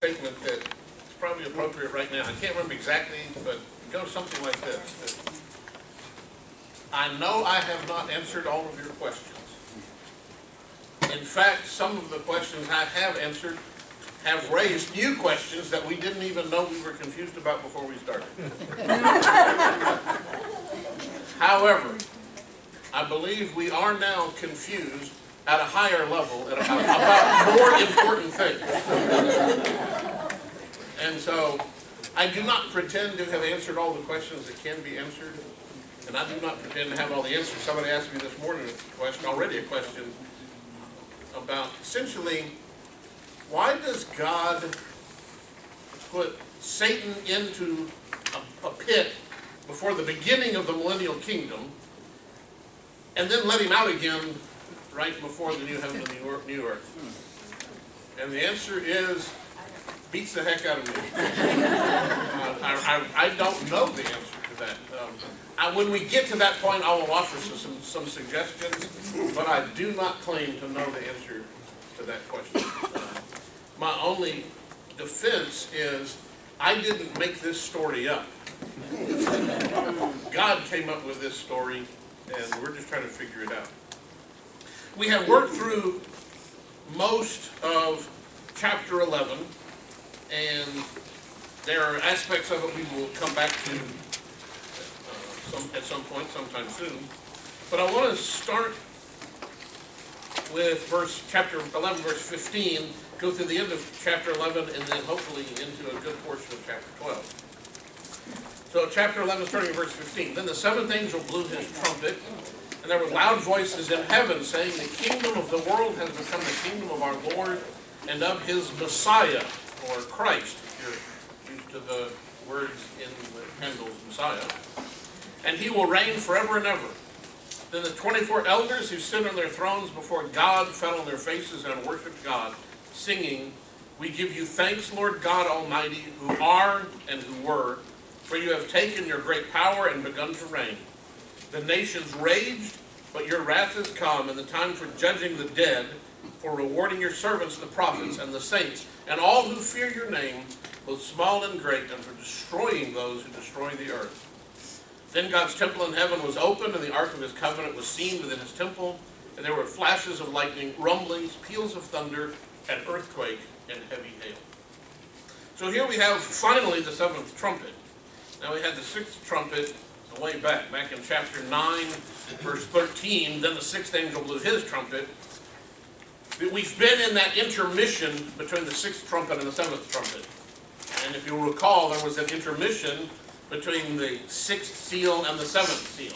statement that it's probably appropriate right now. I can't remember exactly, but it goes something like this. I know I have not answered all of your questions. In fact, some of the questions I have answered have raised new questions that we didn't even know we were confused about before we started. However, I believe we are now confused at a higher level and about more important things. And so, I do not pretend to have answered all the questions that can be answered, and I do not pretend to have all the answers. Somebody asked me this morning a question about essentially, why does God put Satan into a pit before the beginning of the millennial kingdom, and then let him out again right before the new heaven and the new earth? And the answer is, beats the heck out of me. I don't know the answer to that. When we get to that point, I will offer some suggestions, but I do not claim to know the answer to that question. My only defense is I didn't make this story up. God came up with this story, and we're just trying to figure it out. We have worked through most of chapter 11, and there are aspects of it we will come back to at some point, sometime soon. But I want to start with chapter 11, verse 15, go through the end of chapter 11, and then hopefully into a good portion of chapter 12. So chapter 11, starting in verse 15. Then the seventh angel blew his trumpet, and there were loud voices in heaven saying, "The kingdom of the world has become the kingdom of our Lord and of his Messiah," or Christ, if you're used to the words in Handel's Messiah, "and he will reign forever and ever." Then the 24 elders who sit on their thrones before God fell on their faces and worshiped God, singing, "We give you thanks, Lord God Almighty, who are and who were, for you have taken your great power and begun to reign. The nations raged, but your wrath has come, and the time for judging the dead, for rewarding your servants, the prophets, and the saints, and all who fear your name, both small and great, and for destroying those who destroy the earth." Then God's temple in heaven was opened, and the ark of his covenant was seen within his temple, and there were flashes of lightning, rumblings, peals of thunder, an earthquake, and heavy hail. So here we have finally the seventh trumpet. Now we had the sixth trumpet way back in chapter 9, verse 13. Then the sixth angel blew his trumpet. We've been in that intermission between the sixth trumpet and the seventh trumpet. And if you'll recall, there was an intermission between the sixth seal and the seventh seal.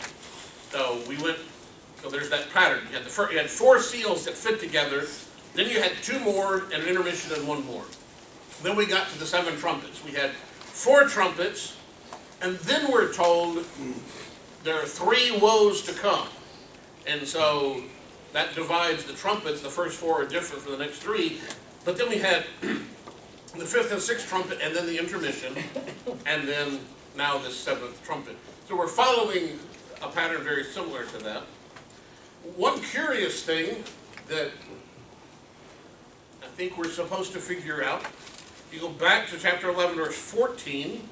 So there's that pattern. You had four seals that fit together, then you had two more and an intermission and one more. Then we got to the seven trumpets. We had four trumpets, and then we're told there are three woes to come. And so that divides the trumpets. The first four are different from the next three. But then we had the fifth and sixth trumpet, and then the intermission, and then now this seventh trumpet. So we're following a pattern very similar to that. One curious thing that I think we're supposed to figure out, you go back to chapter 11, verse 14,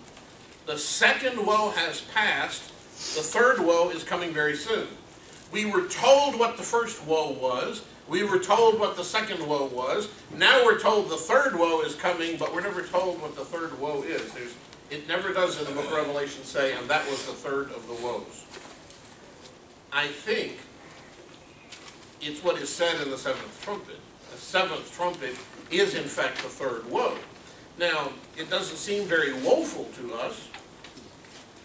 the second woe has passed, the third woe is coming very soon. We were told what the first woe was, we were told what the second woe was, now we're told the third woe is coming, but we're never told what the third woe is. It never does in the book of Revelation say, "and that was the third of the woes." I think it's what is said in the seventh trumpet. The seventh trumpet is in fact the third woe. Now, it doesn't seem very woeful to us.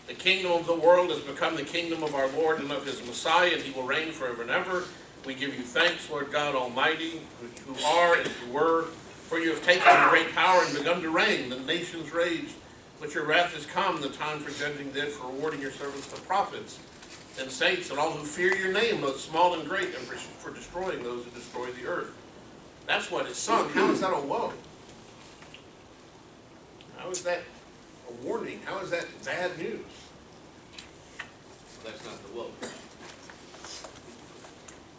The kingdom of the world has become the kingdom of our Lord and of his Messiah, and he will reign forever and ever. We give you thanks, Lord God Almighty, who are and who were, for you have taken your great power and begun to reign. The nations raged, but your wrath has come, the time for judging dead, for rewarding your servants, the prophets, and saints, and all who fear your name, both small and great, and for destroying those who destroy the earth. That's what is sung. How is that a woe? How is that a warning? How is that bad news? That's not the woe.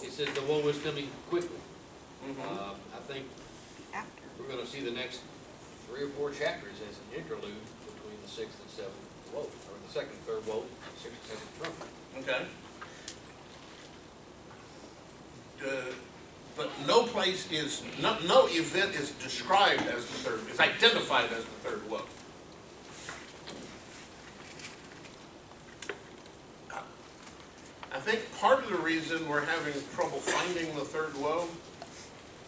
It says the woe is coming quickly. I think we're going to see the next 3 or 4 chapters as an interlude between the 6th and 7th woe, or the 2nd and 3rd woe, 6th and 7th trumpet. Okay. But no place is, no event is described as the third, is identified as the third woe. I think part of the reason we're having trouble finding the third woe,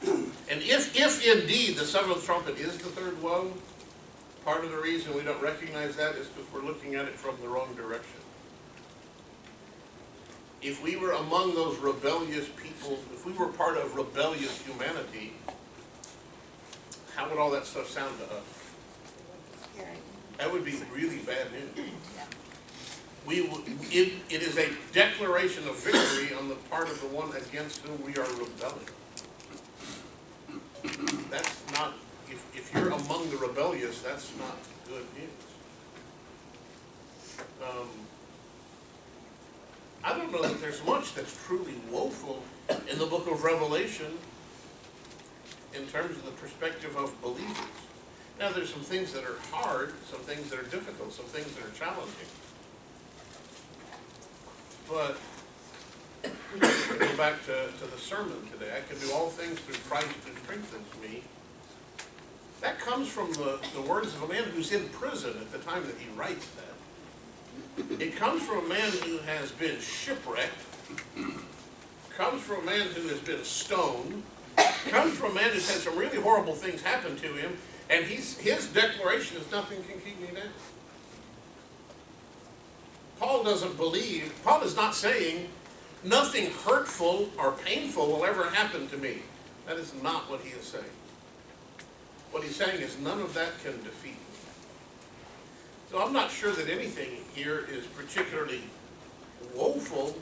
and if indeed the 7th trumpet is the third woe, part of the reason we don't recognize that is because we're looking at it from the wrong direction. If we were among those rebellious people, if we were part of rebellious humanity, how would all that stuff sound to us? That would be really bad news. It is a declaration of victory on the part of the one against whom we are rebelling. That's not, if you're among the rebellious, that's not good news. I don't know that there's much that's truly woeful in the book of Revelation in terms of the perspective of believers. Now, there's some things that are hard, some things that are difficult, some things that are challenging. But go back to the sermon today. I can do all things through Christ who strengthens me. That comes from the words of a man who's in prison at the time that he writes that. It comes from a man who has been shipwrecked, comes from a man who has been stoned, comes from a man who's had some really horrible things happen to him, and his declaration is nothing can keep me down. Paul is not saying nothing hurtful or painful will ever happen to me. That is not what he is saying. What he's saying is none of that can defeat me. So I'm not sure that anything here is particularly woeful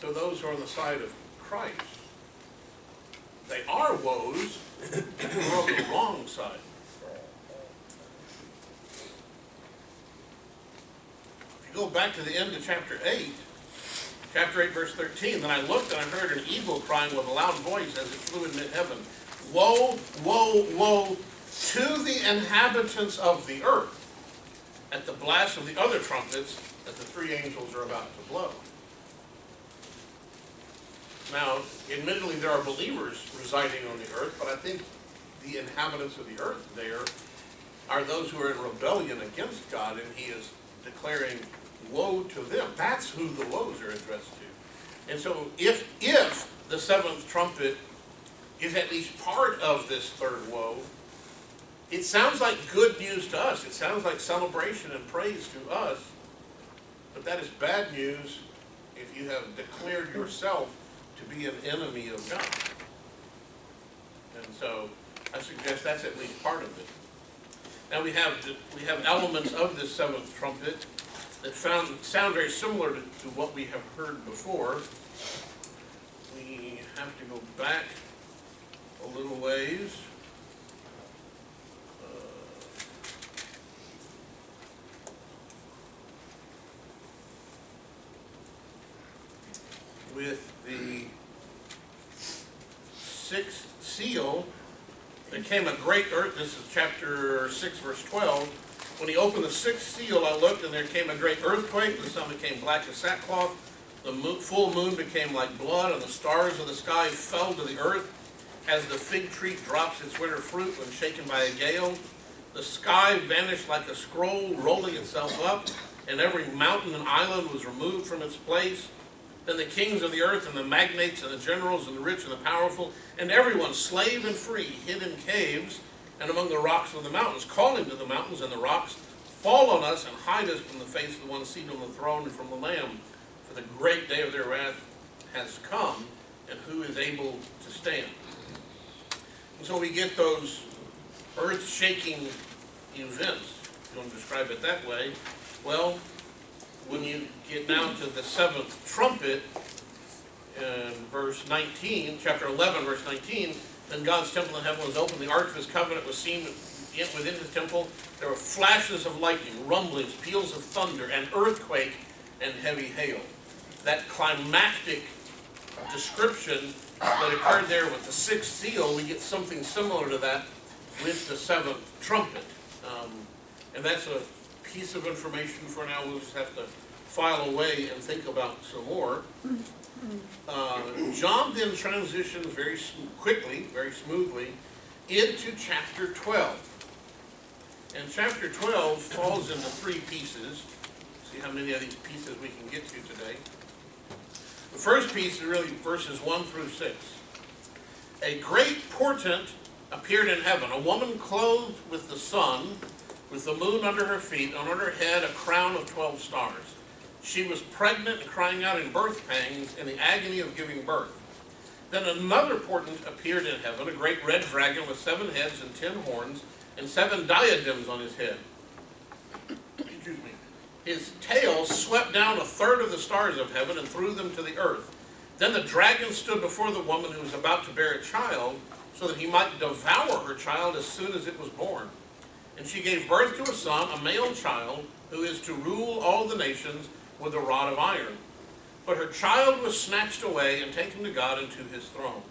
to those who are on the side of Christ. They are woes who are on the wrong side. If you go back to the end of chapter 8 verse 13, then I looked and I heard an eagle crying with a loud voice as it flew in mid-heaven, woe, woe, woe to the inhabitants of the earth at the blast of the other trumpets that the 3 angels are about to blow. Now, admittedly, there are believers residing on the earth, but I think the inhabitants of the earth there are those who are in rebellion against God, and he is declaring woe to them. That's who the woes are addressed to. And so if the 7th trumpet is at least part of this third woe, it sounds like good news to us. It sounds like celebration and praise to us. But that is bad news if you have declared yourself to be an enemy of God. And so I suggest that's at least part of it. Now we have elements of this 7th trumpet that sound very similar to what we have heard before. We have to go back a little ways. With the 6th seal, there came a great earth. This is chapter 6, verse 12. When he opened the 6th seal, I looked, and there came a great earthquake. The sun became black as sackcloth. The full moon became like blood, and the stars of the sky fell to the earth, as the fig tree drops its winter fruit when shaken by a gale. The sky vanished like a scroll, rolling itself up, and every mountain and island was removed from its place. Then the kings of the earth and the magnates and the generals and the rich and the powerful and everyone, slave and free, hid in caves and among the rocks of the mountains, calling to the mountains and the rocks, fall on us and hide us from the face of the one seated on the throne and from the Lamb. For the great day of their wrath has come, and who is able to stand? And so we get those earth-shaking events, if you want to describe it that way. Well, when you get down to the 7th trumpet, in verse 19, chapter 11, verse 19, then God's temple in heaven was opened, the ark of his covenant was seen within his temple. There were flashes of lightning, rumblings, peals of thunder, an earthquake, and heavy hail. That climactic description that occurred there with the 6th seal, we get something similar to that with the seventh trumpet. And that's a piece of information for now. We'll just have to file away and think about some more. John then transitions very quickly, very smoothly, into chapter 12. And chapter 12 falls into three pieces. See how many of these pieces we can get to today. The first piece is really verses 1 through 6. A great portent appeared in heaven, a woman clothed with the sun, with the moon under her feet, and on her head a crown of 12 stars. She was pregnant and crying out in birth pangs in the agony of giving birth. Then another portent appeared in heaven, a great red dragon with 7 heads and 10 horns, and 7 diadems on his head. Excuse me. His tail swept down a third of the stars of heaven and threw them to the earth. Then the dragon stood before the woman who was about to bear a child, so that he might devour her child as soon as it was born. And she gave birth to a son, a male child, who is to rule all the nations with a rod of iron. But her child was snatched away and taken to God and to his throne.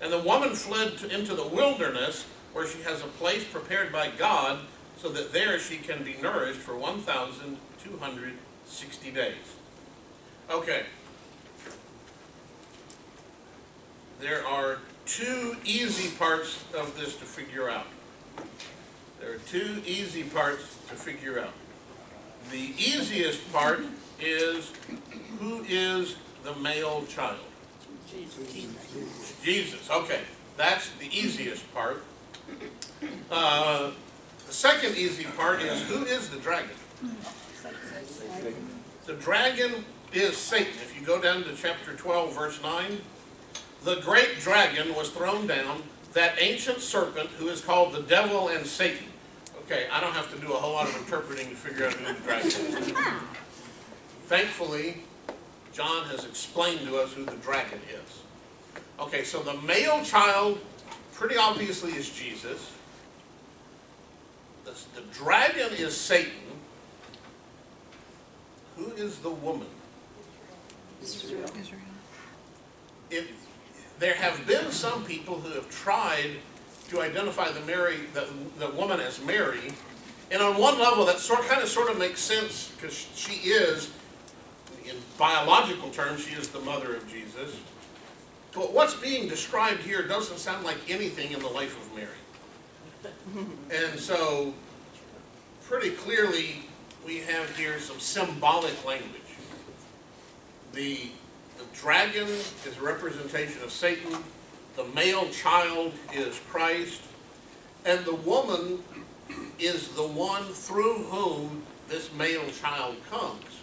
And the woman fled into the wilderness, where she has a place prepared by God, so that there she can be nourished for 1,260 days. Okay. There are two easy parts of this to figure out. There are two easy parts to figure out. The easiest part is, who is the male child? Jesus. Okay, that's the easiest part. The second easy part is, who is the dragon? The dragon is Satan. If you go down to chapter 12, verse 9, the great dragon was thrown down, that ancient serpent who is called the devil and Satan. Okay, I don't have to do a whole lot of interpreting to figure out who the dragon is. Thankfully, John has explained to us who the dragon is. Okay, so the male child, pretty obviously, is Jesus. The dragon is Satan. Who is the woman? Israel. There have been some people who have tried to identify the woman as Mary, and on one level that kind of makes sense, because she is, in biological terms, she is the mother of Jesus. But what's being described here doesn't sound like anything in the life of Mary. And so, pretty clearly, we have here some symbolic language. The dragon is a representation of Satan. The male child is Christ. And the woman is the one through whom this male child comes.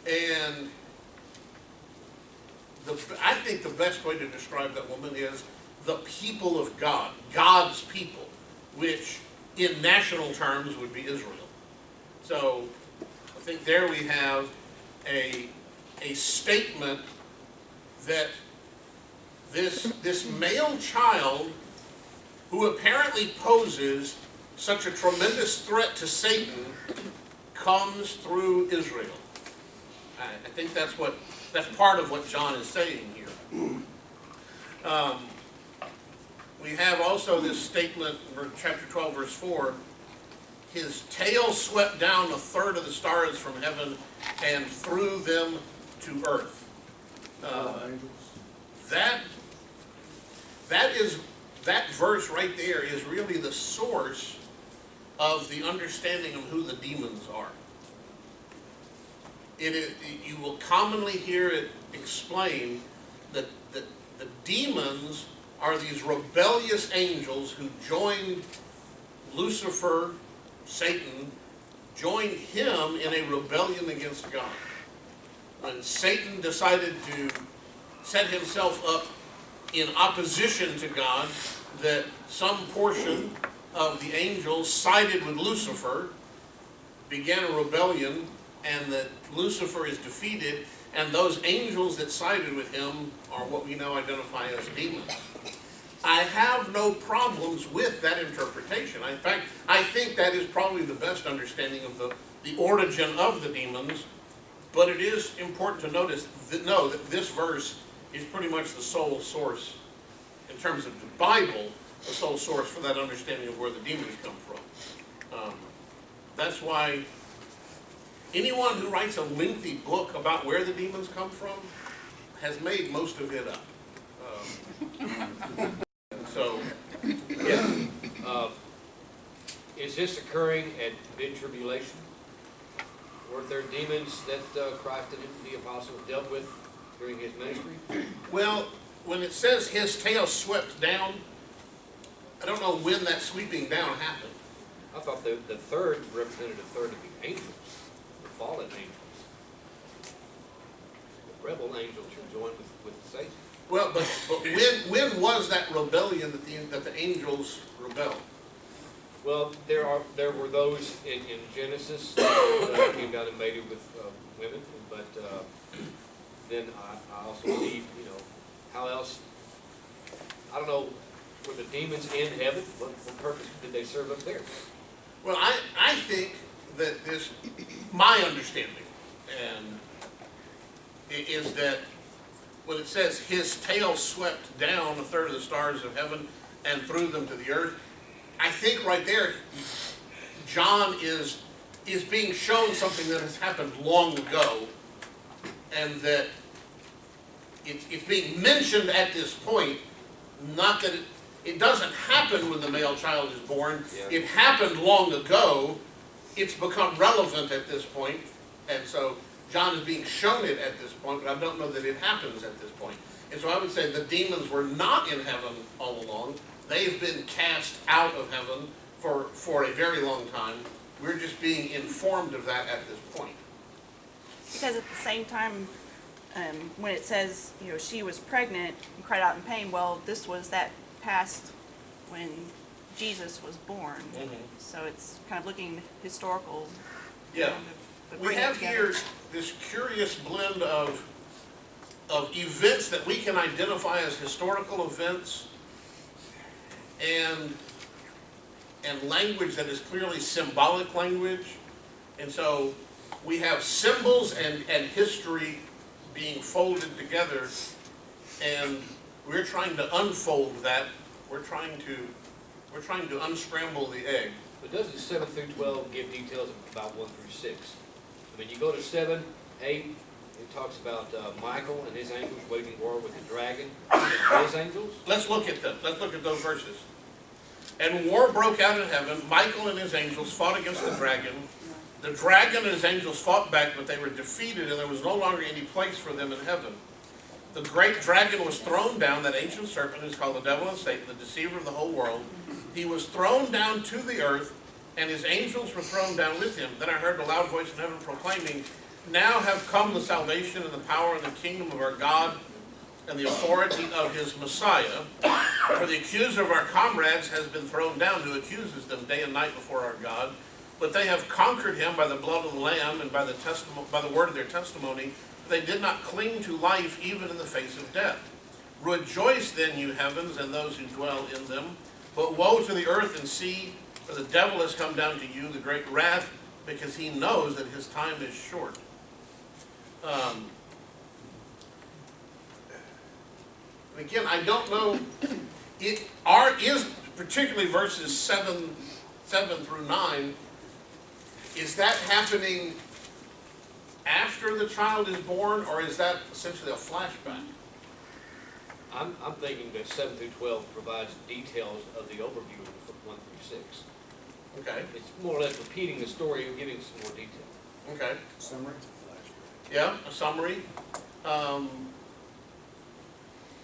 And I think the best way to describe that woman is the people of God, God's people, which in national terms would be Israel. So I think there we have a statement that this male child, who apparently poses such a tremendous threat to Satan, comes through Israel. I think that's part of what John is saying here. We have also this statement in chapter 12, verse 4. His tail swept down a third of the stars from heaven and threw them to earth. That verse right there is really the source of the understanding of who the demons are. You will commonly hear it explained that the demons are these rebellious angels who joined Lucifer, Satan, joined him in a rebellion against God. When Satan decided to set himself up in opposition to God, that some portion of the angels sided with Lucifer, began a rebellion, and that Lucifer is defeated, and those angels that sided with him are what we now identify as demons. I have no problems with that interpretation. In fact, I think that is probably the best understanding of the origin of the demons, but it is important to know that this verse is pretty much the sole source in terms of the Bible the sole source for that understanding of where the demons come from. That's why anyone who writes a lengthy book about where the demons come from has made most of it up. So, yeah. Is this occurring at mid-tribulation? Were there demons that Christ and the apostles dealt with during his ministry? Well, when it says his tail swept down, I don't know when that sweeping down happened. I thought the third represented a third of the angels, the fallen angels. The rebel angels who joined with Satan. Well, but when was that rebellion that the angels rebelled? Well, there were those in Genesis that came down and mated with women, but then I also see, how else, I don't know, were the demons in heaven? What purpose did they serve up there? Well, I think that my understanding, and is that when it says his tail swept down a third of the stars of heaven and threw them to the earth, I think right there, John is being shown something that has happened long ago, and that it's being mentioned at this point, not that it doesn't happen when the male child is born. Yeah. It happened long ago. It's become relevant at this point, and so John is being shown it at this point, but I don't know that it happens at this point. And so I would say the demons were not in heaven all along. They've been cast out of heaven for a very long time. We're just being informed of that at this point. Because at the same time, when it says, she was pregnant and cried out in pain, well, this was that past when Jesus was born. Mhm. So it's kind of looking historical. Yeah. But We bring it have together. here this curious blend of events that we can identify as historical events and language that is clearly symbolic language. And so we have symbols and history being folded together, and we're trying to unfold that. We're trying to unscramble the egg. But doesn't 7 through 12 give details about 1 through 6? I mean, you go to 7, 8, it talks about Michael and his angels waging war with the dragon and his angels. Let's look at them. Let's look at those verses. And war broke out in heaven. Michael and his angels fought against the dragon. The dragon and his angels fought back, but they were defeated, and there was no longer any place for them in heaven. The great dragon was thrown down, that ancient serpent who's called the devil and Satan, the deceiver of the whole world. He was thrown down to the earth, and his angels were thrown down with him. Then I heard a loud voice in heaven proclaiming, "Now have come the salvation and the power and the kingdom of our God and the authority of his Messiah. For the accuser of our comrades has been thrown down, who accuses them day and night before our God. But they have conquered him by the blood of the Lamb and by the word of their testimony. They did not cling to life even in the face of death. Rejoice then, you heavens, and those who dwell in them. But woe to the earth and sea, for the devil has come down to you, the great wrath, because he knows that his time is short." Again, I don't know. Is particularly verses 7 through 9. Is that happening after the child is born, or is that essentially a flashback? I'm thinking that 7 through 12 provides details of the overview from 1 through 6. Okay. It's more or less repeating the story and giving some more detail. Okay. Summary? Yeah, a summary.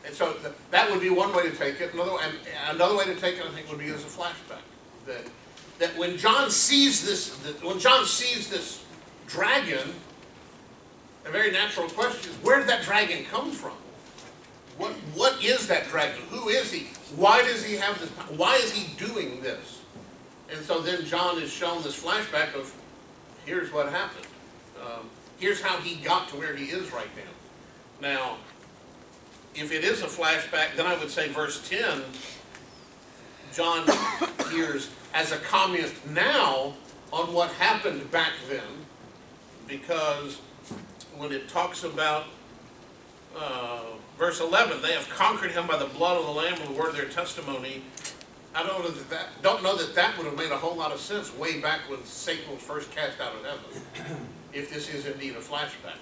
And so that would be one way to take it. Another way to take it, I think, would be as a flashback. That when John sees this dragon, a very natural question is, where did that dragon come from? What is that dragon? Who is he? Why does he have this? Why is he doing this? And so then John is shown this flashback of, here's what happened. Here's how he got to where he is right now. Now, if it is a flashback, then I would say verse 10, John hears as a comment now on what happened back then, because when it talks about verse 11, they have conquered him by the blood of the Lamb and the word of their testimony, I don't know that would have made a whole lot of sense way back when Satan was first cast out of heaven, if this is indeed a flashback.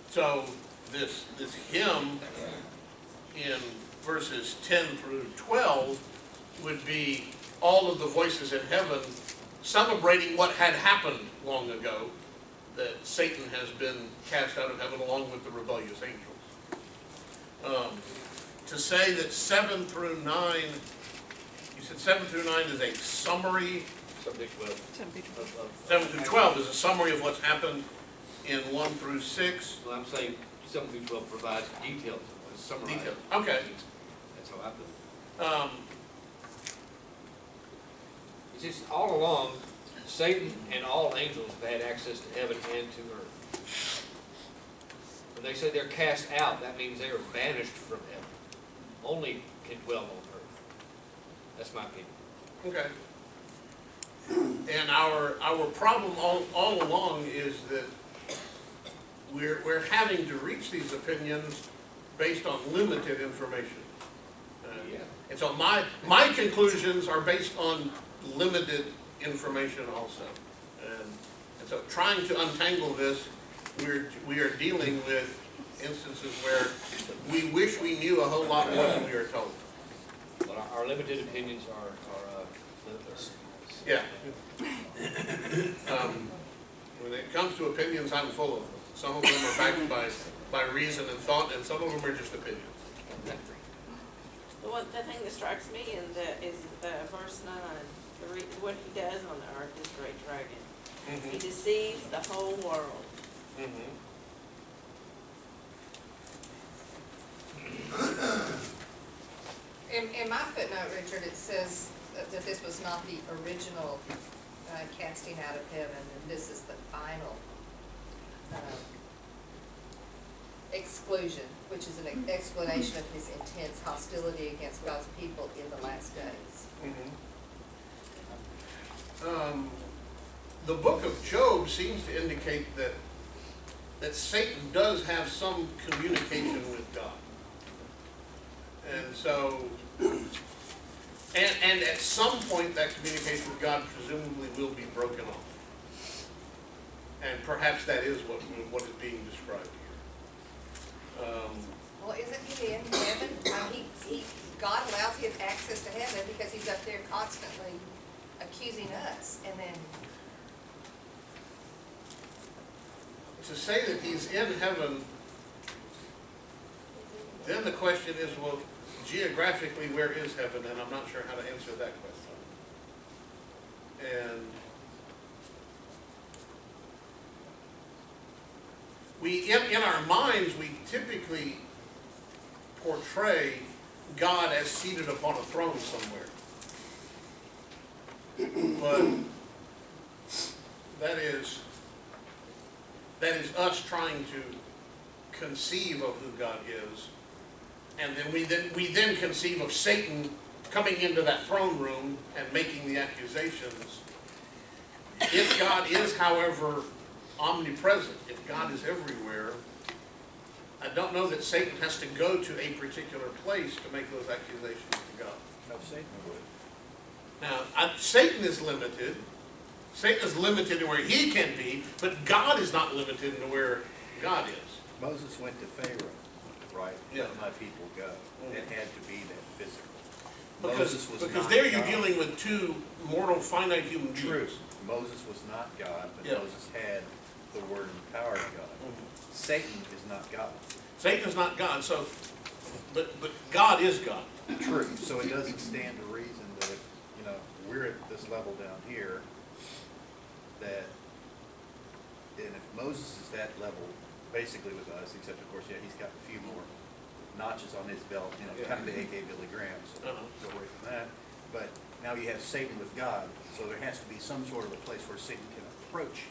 So this hymn in verses 10 through 12 would be all of the voices in heaven celebrating what had happened long ago, that Satan has been cast out of heaven along with the rebellious angels. To say that 7 through 9, you said 7 through 9 is a summary, 7 through 12 is a summary of what's happened in 1 through 6. Well, I'm saying 7 through 12 provides details of what is summarized. Detail. Okay. That's how I put it. Um, It's just all along, Satan and all angels have had access to heaven and to earth. When they say they're cast out, that means they are banished from heaven. Only can dwell on earth. That's my opinion. Okay. And our problem all along is that we're having to reach these opinions based on limited information. Yeah. And so my conclusions are based on limited information also. And so trying to untangle this, we are dealing with instances where we wish we knew a whole lot more than we are told. But our limited opinions are limited. Yeah. When it comes to opinions, I'm full of them. Some of them are backed by reason and thought, and some of them are just opinions. The thing that strikes me is verse 9, what he does on the earth is great dragon. He deceives the whole world. In my footnote, Richard, it says that this was not the original casting out of heaven, and this is the final exclusion, which is an explanation of his intense hostility against God's people in the last days. The book of Job seems to indicate that Satan does have some communication with God. And so, and at some point that communication with God presumably will be broken off. And perhaps that is what is being described here. Well, isn't he in heaven? God allows him access to heaven because he's up there constantly accusing us, and then To say that he's in heaven, then the question is, well, geographically, where is heaven? And I'm not sure how to answer that question. And in our minds, we typically portray God as seated upon a throne somewhere. But that is us trying to conceive of who God is. And then we then conceive of Satan coming into that throne room and making the accusations. If God is, however, omnipresent, if God is everywhere, I don't know that Satan has to go to a particular place to make those accusations to God. No, Satan would. Now, Satan is limited. Satan is limited to where he can be, but God is not limited to where God is. Moses went to Pharaoh, right? Yeah. Let my people go. It had to be that physical. Because Moses was because not there you're God. dealing with two mortal, finite human True. beings. Moses was not God, but Yeah. Moses had the word and power of God. Satan is not God. Satan is not God, so, but God is God. True. So it doesn't stand to reason that if, we're at this level down here, that, and if Moses is that level, basically with us, except of course, yeah, he's got a few more notches on his belt, Yeah. kind of the A.K. Billy Graham, so go away from that. But now you have Satan with God, so there has to be some sort of a place where Satan can approach.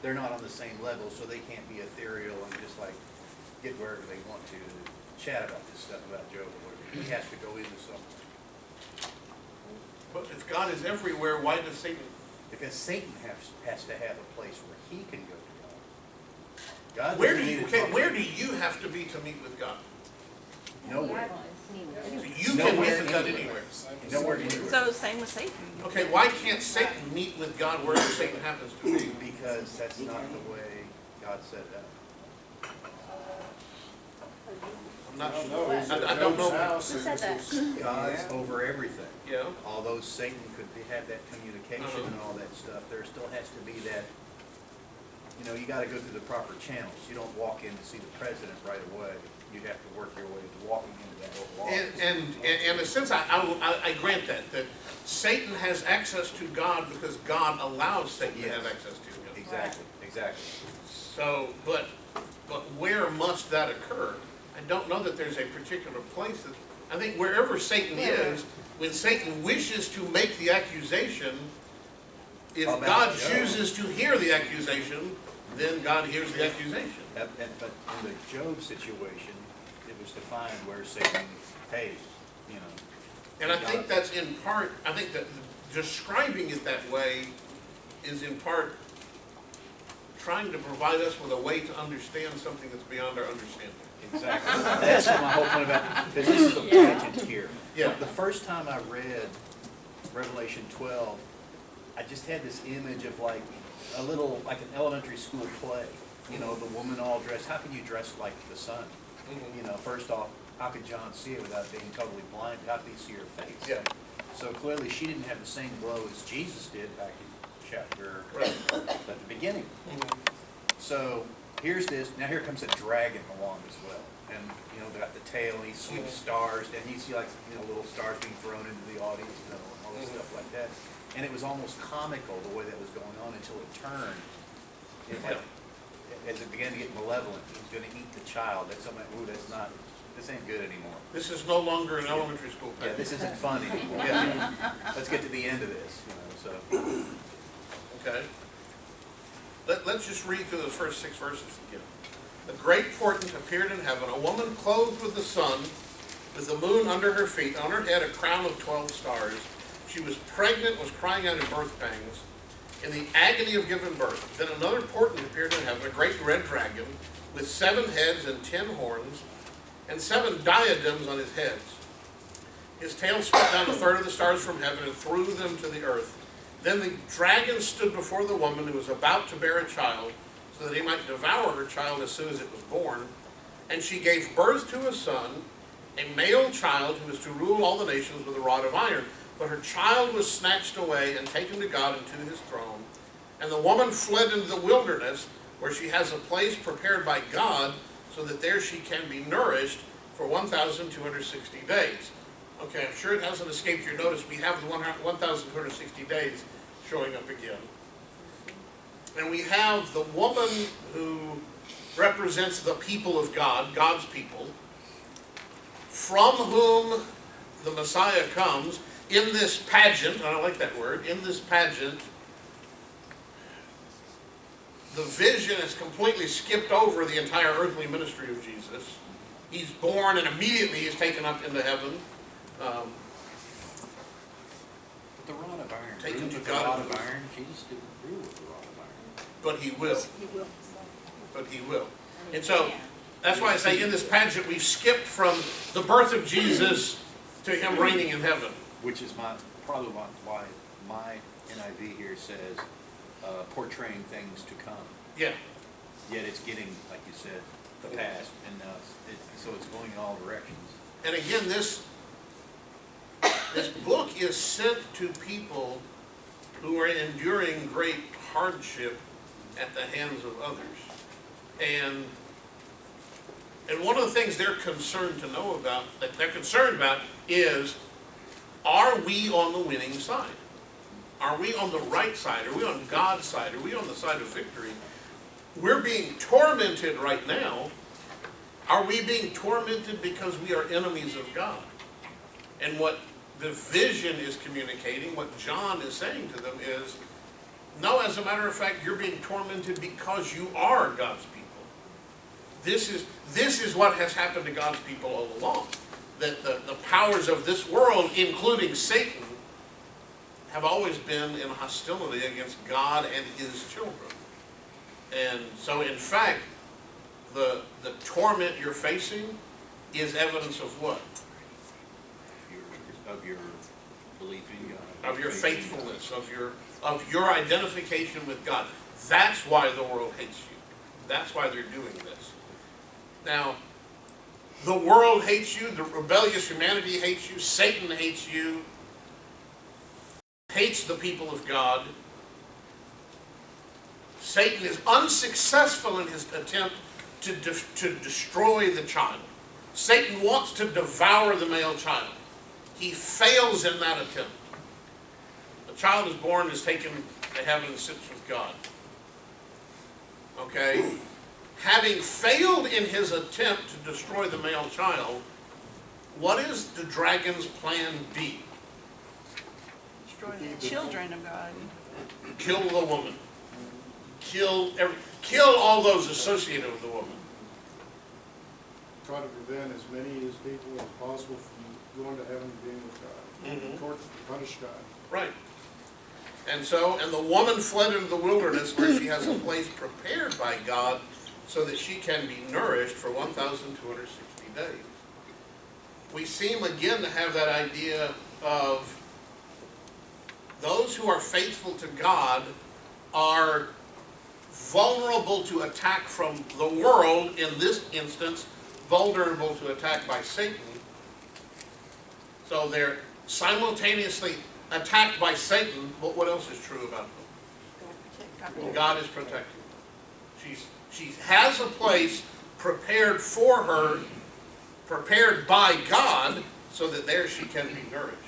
They're not on the same level, so they can't be ethereal and just like get wherever they want to chat about this stuff about Job or whatever. He has to go into somewhere. But if God is everywhere, why does Satan? Because Satan has to have a place where he can go to God. God Where doesn't do need you to talk to where do you have to be to meet with God? Nowhere. You can meet with God anywhere. Nowhere anywhere. So same with Satan. Okay, why can't Satan meet with God wherever Satan happens to be? Because that's not the way God set it up. I'm not I sure. don't know, he's I at don't Job's know. house Who and said it's that? just- God's over everything. Yeah, Although Satan could have that communication Uh-huh. and all that stuff, there still has to be that, you know, you gotta go through the proper channels. You don't walk in to see the president right away. You have to work your way to walking into that Oval Office. and in a sense, I grant that Satan has access to God because God allows Satan to have Yes. access to him. Exactly, exactly. So, but where must that occur? I don't know that there's a particular place that, I think wherever Satan is, when Satan wishes to make the accusation, if How about God Job? chooses to hear the accusation, then God hears the accusation. But in the Job situation, it was defined where Satan pays, you know. And I think that's in part, I think that describing it that way is in part trying to provide us with a way to understand something that's beyond our understanding. Exactly. That's my whole point about, because this is a pageant here. Yeah. The first time I read Revelation 12, I just had this image of like a little, like an elementary school play. You know, the woman all dressed, how can you dress like the sun? Mhm. You know, first off, how could John see it without being totally blind? How could he see her face? Yeah. So clearly, she didn't have the same glow as Jesus did back in chapter, Right. at the beginning. Mhm. So here's this, now here comes a dragon along as well. And, you know, they got the tail, and he sweeps stars, and you see like, you know, little stars being thrown into the audience, you know, and all this stuff like that. And it was almost comical the way that was going on until it turned. It like, as it began to get malevolent, he's gonna eat the child. That's something, ooh, this ain't good anymore. This is no longer an elementary school Yeah, pageant. this isn't fun anymore. Let's get to the end of this, you know, so. Okay? Let's just read through those first 6 verses again. The great portent appeared in heaven, a woman clothed with the sun, with the moon under her feet, on her head a crown of 12 stars. She was pregnant, was crying out in birth pangs, in the agony of giving birth. Then another portent appeared in heaven, a great red dragon, with 7 heads and 10 horns, and 7 diadems on his heads. His tail struck down a third of the stars from heaven and threw them to the earth. Then the dragon stood before the woman who was about to bear a child, so that he might devour her child as soon as it was born. And she gave birth to a son, a male child who was to rule all the nations with a rod of iron. But her child was snatched away and taken to God and to his throne. And the woman fled into the wilderness, where she has a place prepared by God, so that there she can be nourished for 1,260 days. Okay, I'm sure it hasn't escaped your notice. We have the 1,260 days showing up again. And we have the woman who represents the people of God, God's people, from whom the Messiah comes in this pageant. I don't like that word. In this pageant, the vision has completely skipped over the entire earthly ministry of Jesus. He's born and immediately he's taken up into heaven. But the rod of iron, Taken ruled to with the God rod and of iron, Jesus didn't rule with the rod of iron. But he will. But he will. And so, that's why I say in this pageant, we've skipped from the birth of Jesus to him reigning in heaven. Which is probably why my NIV here says, portraying things to come. Yeah. Yet it's getting, like you said, the past, and so it's going in all directions. And again, this book is sent to people who are enduring great hardship at the hands of others. And one of the things they're concerned to know about, that they're concerned about, is, are we on the winning side? Are we on the right side? Are we on God's side? Are we on the side of victory? We're being tormented right now. Are we being tormented because we are enemies of God? And what the vision is communicating, what John is saying to them is, no, as a matter of fact, you're being tormented because you are God's people. This is what has happened to God's people all along. That the powers of this world, including Satan, have always been in hostility against God and his children. And so, in fact, the torment you're facing is evidence of what? Of your belief in God. of your faithfulness, of your identification with God. That's why the world hates you. That's why they're doing this. Now, the world hates you, the rebellious humanity hates you, Satan hates you, hates the people of God. Satan is unsuccessful in his attempt to destroy the child. Satan wants to devour the male child. He fails in that attempt. The child is born, is taken to heaven, and sits with God. Okay? Having failed in his attempt to destroy the male child, what is the dragon's plan B? Destroy the children of God. Kill the woman. Kill all those associated with the woman. Try to prevent as many as people as possible from going to heaven and being with God. Toward punish God. Right. And the woman fled into the wilderness where she has a place prepared by God so that she can be nourished for 1,260 days. We seem again to have that idea of those who are faithful to God are vulnerable to attack from the world, in this instance, vulnerable to attack by Satan. So they're simultaneously attacked by Satan, but what else is true about them? God is protecting them. She has a place prepared for her, prepared by God, so that there she can be nourished.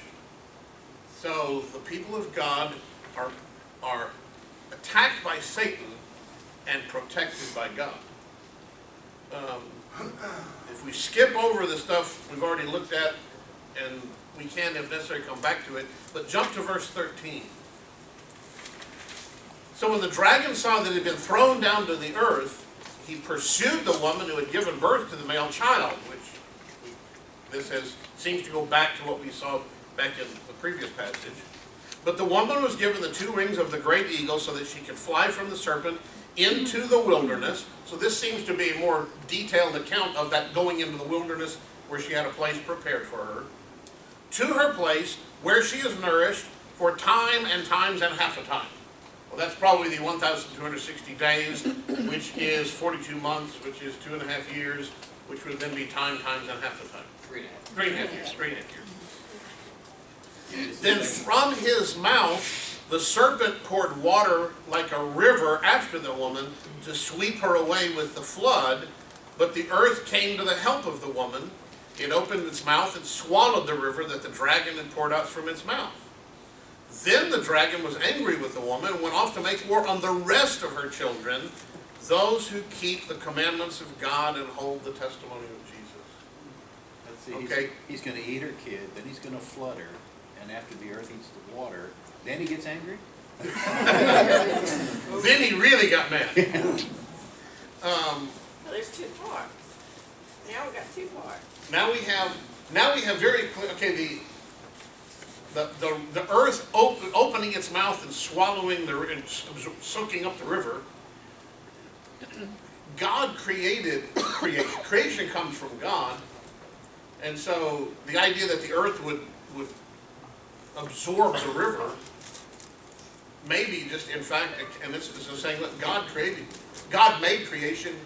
So the people of God are attacked by Satan and protected by God. If we skip over the stuff we've already looked at, and we can't necessarily come back to it, but jump to verse 13. So when the dragon saw that it had been thrown down to the earth, he pursued the woman who had given birth to the male child, which seems to go back to what we saw back in the previous passage. But the woman was given the 2 wings of the great eagle so that she could fly from the serpent into the wilderness. So this seems to be a more detailed account of that going into the wilderness where she had a place prepared for her. To her place where she is nourished for time and times and half a time. Well, that's probably the 1,260 days, which is 42 months, which is 2.5 years, which would then be time times and half a time. 3.5 years. 3.5 years. Then from his mouth the serpent poured water like a river after the woman to sweep her away with the flood, but the earth came to the help of the woman. It opened its mouth and swallowed the river that the dragon had poured out from its mouth. Then the dragon was angry with the woman and went off to make war on the rest of her children, those who keep the commandments of God and hold the testimony of Jesus. Let's see, Okay. he's going to eat her kid, then he's going to flood her, and after the earth eats the water, then he gets angry? Then he really got mad. So there's 2 parts. Now we got 2 parts. Now we have very clear, okay, the earth opening its mouth and swallowing and soaking up the river. God created creation. Creation comes from God. And so the idea that the earth would absorb the river maybe just, in fact, and this is saying that God made creation.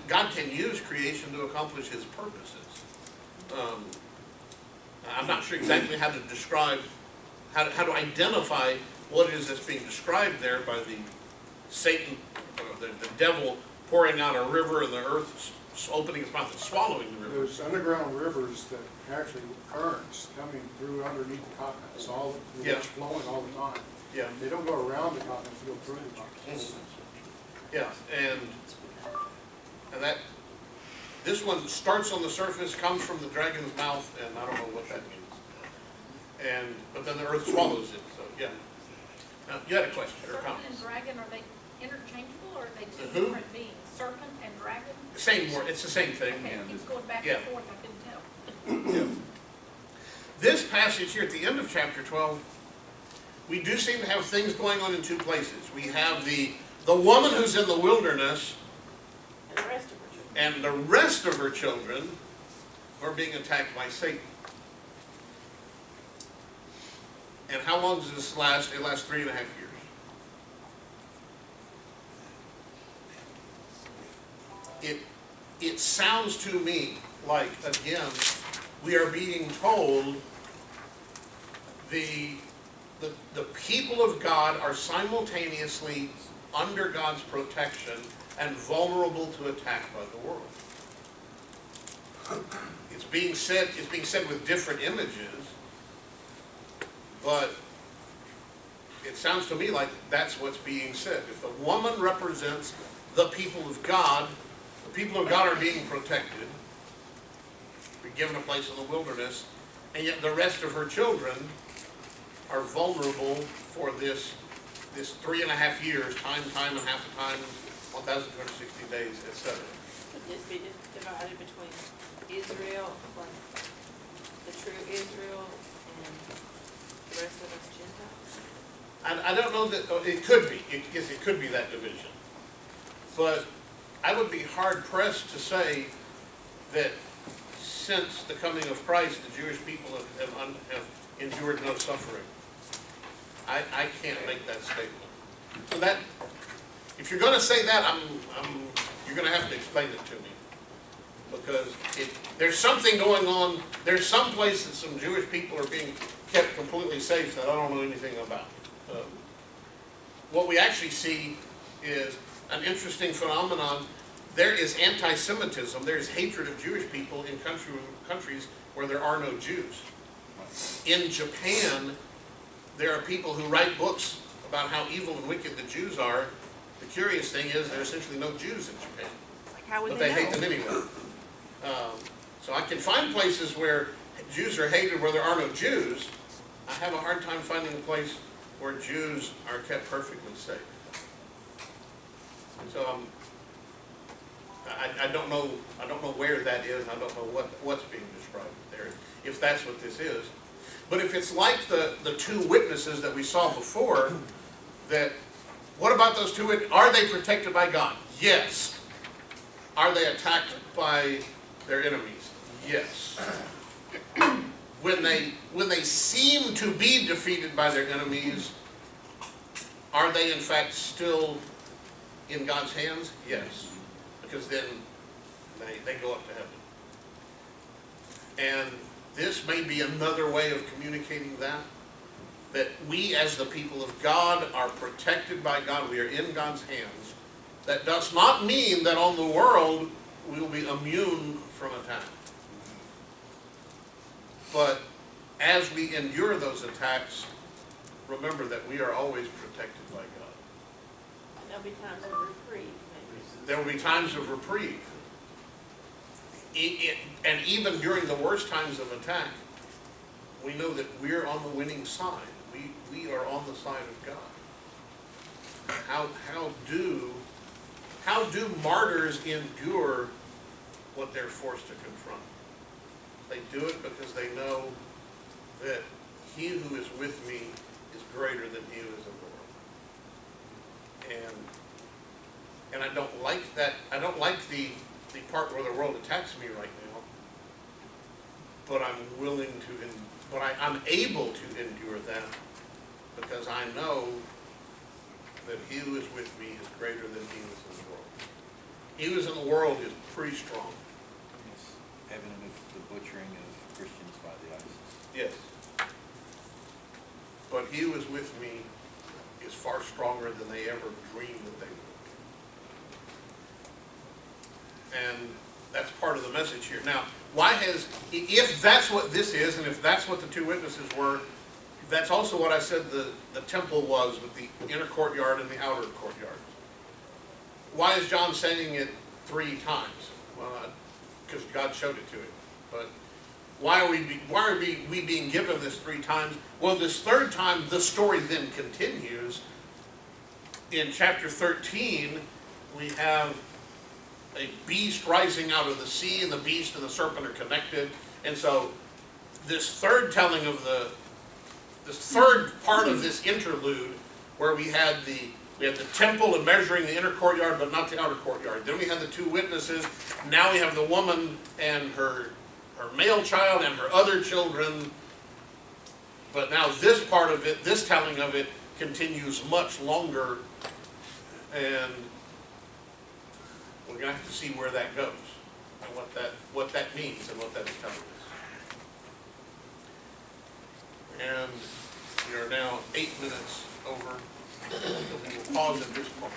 God can use creation to accomplish his purposes. I'm not sure exactly how to describe, how to identify what it is that's being described there by the Satan, the devil pouring out a river and the earth opening its mouth and swallowing the river. There's underground rivers that actually currents coming through underneath the continents, it's flowing all the time. Yeah. They don't go around the continents, they go through the continents. Yeah, and that, this one starts on the surface, comes from the dragon's mouth, and I don't know what that means. But then the earth swallows it, so yeah. Now, you had a question or a Serpent comment? and dragon, are they interchangeable or are they two Who? different beings? Serpent and dragon? Same word, it's the same thing. Okay, it keeps going back Yeah. and forth, I couldn't tell. This passage here at the end of chapter 12, we do seem to have things going on in 2 places. We have the woman who's in the wilderness And the rest of her children. and the rest of her children are being attacked by Satan. And how long does this last? It lasts 3.5 years. It sounds to me like, again, we are being told the people of God are simultaneously under God's protection and vulnerable to attack by the world. It's being said with different images, but it sounds to me like that's what's being said. If the woman represents the people of God, the people of God are being protected, be given a place in the wilderness, and yet the rest of her children are vulnerable for this 3.5 years, time and half a time, 1,260 days, etc. Could this be divided between Israel, like the true Israel, and the rest of us Gentiles? I don't know that, it could be, yes, it could be that division. But I would be hard pressed to say that since the coming of Christ, the Jewish people have endured no suffering. I can't make that statement. So that, if you're going to say that, you're going to have to explain it to me. Because there's something going on, there's some place that some Jewish people are being kept completely safe that I don't know anything about. What we actually see is an interesting phenomenon. There is anti-Semitism, there is hatred of Jewish people in countries where there are no Jews. In Japan, there are people who write books about how evil and wicked the Jews are. The curious thing is there are essentially no Jews in Japan. Like, how would But they they hate know? them anyway. So I can find places where Jews are hated where there are no Jews. I have a hard time finding a place where Jews are kept perfectly safe. So I don't know where that is. I don't know what's being described there, if that's what this is. But if it's like the two witnesses that we saw before, that what about those two witnesses? Are they protected by God? Yes. Are they attacked by their enemies? Yes. When they seem to be defeated by their enemies, are they in fact still in God's hands? Yes. Because then they go up to heaven. And this may be another way of communicating that we as the people of God are protected by God. We are in God's hands. That does not mean that on the world we will be immune from attack. But as we endure those attacks, remember that we are always protected by God. There'll be times of reprieve, maybe. There will be times of reprieve. And even during the worst times of attack, we know that we're on the winning side. We are on the side of God. How do martyrs endure what they're forced to confront? They do it because they know that he who is with me is greater than he who is in the world. And I don't like that. I don't like the part where the world attacks me right now. But I'm willing to, but I'm able to endure that because I know that he who is with me is greater than he who is in the world. He who is in the world is pretty strong. Yes. Evident of the butchering of Christians by the ISIS. Yes. But he who is with me is far stronger than they ever dreamed that they would be. And that's part of the message here. Now, if that's what this is, and if that's what the two witnesses were, that's also what I said the temple was, with the inner courtyard and the outer courtyard. Why is John saying it 3 times? Well, because God showed it to him. But why are we being given this 3 times? Well, this 3rd time, the story then continues. In chapter 13, we have a beast rising out of the sea, and the beast and the serpent are connected. And so this 3rd telling of this 3rd part of this interlude, where we had the temple and measuring the inner courtyard but not the outer courtyard. Then we had the 2 witnesses. Now we have the woman and her male child and her other children. But now this part of it, this telling of it continues much longer, and we're gonna have to see where that goes, and what that means and what that is telling us. And we are now 8 minutes over, so we will pause at this point.